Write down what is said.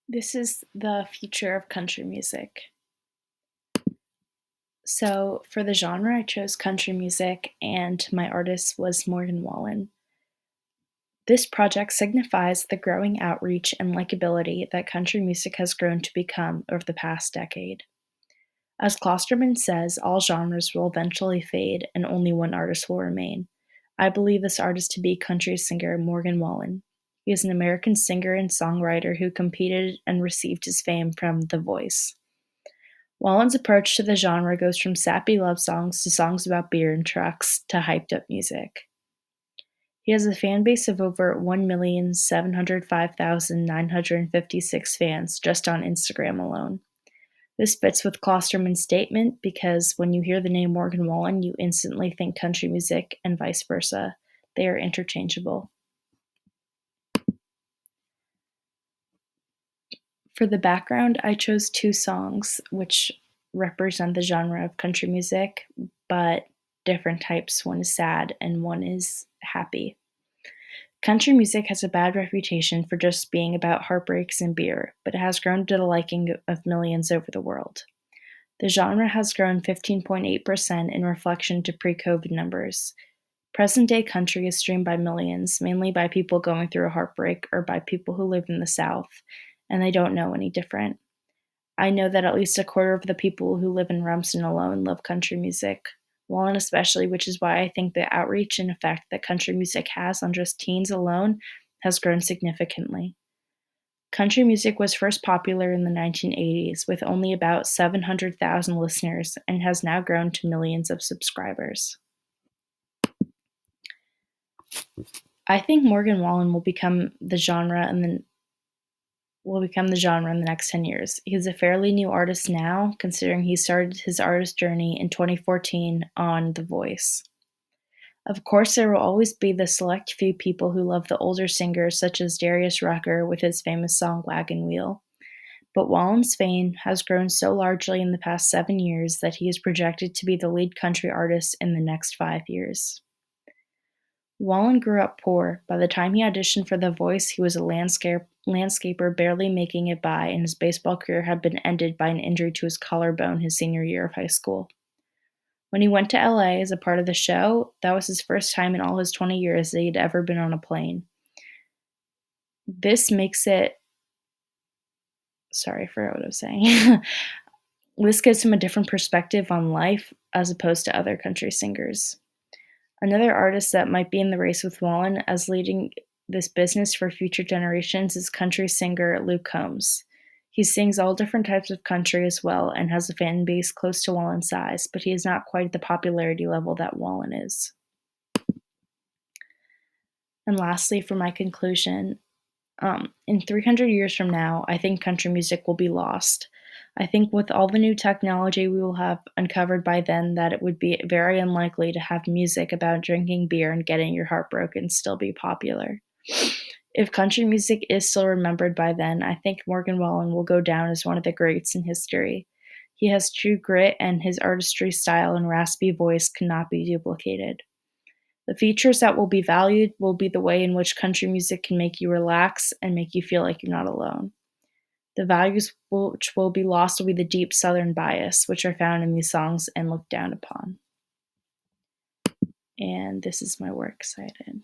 This is the future of country music. So, for the genre, I chose country music, and my artist was Morgan Wallen. This project signifies the growing outreach and likability that country music has grown to become over the past decade. As Klosterman says, all genres will eventually fade and only one artist will remain. I believe this artist to be country singer Morgan Wallen. He is an American singer and songwriter who competed and received his fame from The Voice. Wallen's approach to the genre goes from sappy love songs to songs about beer and trucks to hyped up music. He has a fan base of over 1,705,956 fans just on Instagram alone. This fits with Klosterman's statement because when you hear the name Morgan Wallen, you instantly think country music and vice versa. They are interchangeable. For the background, I chose two songs which represent the genre of country music, but different types. One is sad and one is happy. Country music has a bad reputation for just being about heartbreaks and beer, but it has grown to the liking of millions over the world. The genre has grown 15.8% in reflection to pre-COVID numbers. Present-day country is streamed by millions, mainly by people going through a heartbreak or by people who live in the South, and they don't know any different. I know that at least a quarter of the people who live in Rumson alone love country music, Wallen especially, which is why I think the outreach and effect that country music has on just teens alone has grown significantly. Country music was first popular in the 1980s with only about 700,000 listeners and has now grown to millions of subscribers. I think Morgan Wallen will become the genre in the next 10 years. He's a fairly new artist now, considering he started his artist journey in 2014 on The Voice. Of course, there will always be the select few people who love the older singers, such as Darius Rucker with his famous song Wagon Wheel. But Wallen's fame has grown so largely in the past 7 years that he is projected to be the lead country artist in the next 5 years. Wallen grew up poor. By the time he auditioned for The Voice, he was a landscaper barely making it by, and his baseball career had been ended by an injury to his collarbone his senior year of high school. When he went to LA as a part of the show, that was his first time in all his 20 years that he'd ever been on a plane. This makes it. Sorry, I forgot what I was saying. This gives him a different perspective on life as opposed to other country singers. Another artist that might be in the race with Wallen as leading this business for future generations is country singer Luke Combs. He sings all different types of country as well and has a fan base close to Wallen's size, but he is not quite at the popularity level that Wallen is. And lastly, for my conclusion, in 300 years from now, I think country music will be lost. I think with all the new technology we will have uncovered by then, that it would be very unlikely to have music about drinking beer and getting your heart broken still be popular. If country music is still remembered by then, I think Morgan Wallen will go down as one of the greats in history. He has true grit, and his artistry style and raspy voice cannot be duplicated. The features that will be valued will be the way in which country music can make you relax and make you feel like you're not alone. The values which will be lost will be the deep Southern bias, which are found in these songs and looked down upon. And this is my works cited.